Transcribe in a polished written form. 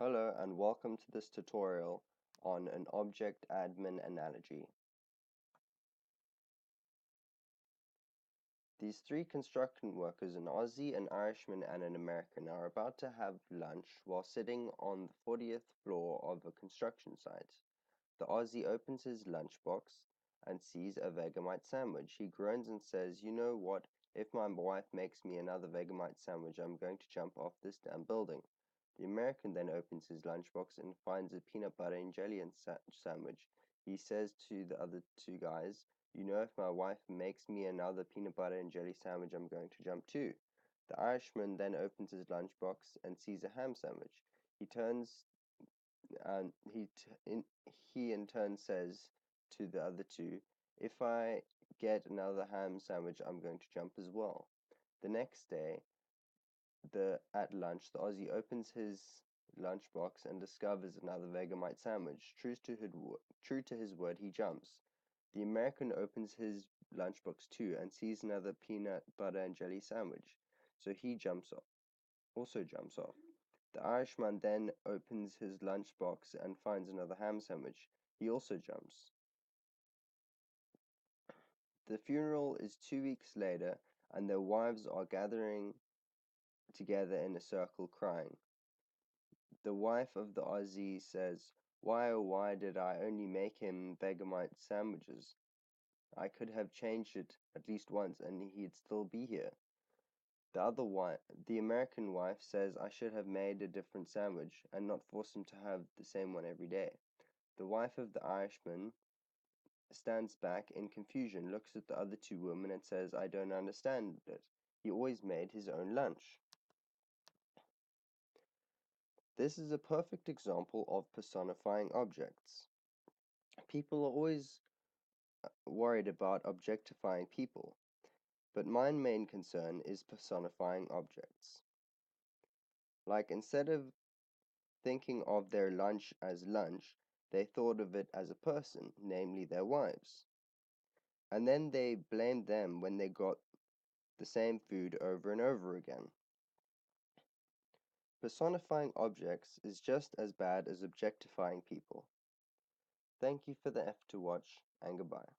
Hello and welcome to this tutorial on an object admin analogy. These three construction workers, an Aussie, an Irishman and an American, are about to have lunch while sitting on the 40th floor of a construction site. The Aussie opens his lunchbox and sees a Vegemite sandwich. He groans and says, "You know what? If my wife makes me another Vegemite sandwich, I'm going to jump off this damn building." The American then opens his lunchbox and finds a peanut butter and jelly sandwich. He says to the other two guys, "You know, if my wife makes me another peanut butter and jelly sandwich, I'm going to jump too." The Irishman then opens his lunchbox and sees a ham sandwich. He turns and he in turn says to the other two, "If I get another ham sandwich, I'm going to jump as well." The next day, at lunch, the Aussie opens his lunchbox and discovers another Vegemite sandwich. True to his word, he jumps. The American opens his lunchbox too and sees another peanut butter and jelly sandwich, so he also jumps off. The Irishman then opens his lunchbox and finds another ham sandwich. He also jumps. The funeral is 2 weeks later, and their wives are gathering together in a circle crying. The wife of the Aussie says, "Why, oh why did I only make him Vegemite sandwiches? I could have changed it at least once and he'd still be here." The American wife says, "I should have made a different sandwich and not force him to have the same one every day." The wife of the Irishman stands back in confusion, looks at the other two women and says, "I don't understand it. He always made his own lunch." This is a perfect example of personifying objects. People are always worried about objectifying people, but my main concern is personifying objects. Like, instead of thinking of their lunch as lunch, they thought of it as a person, namely their wives. And then they blamed them when they got the same food over and over again. Personifying objects is just as bad as objectifying people. Thank you for the F to watch, and goodbye.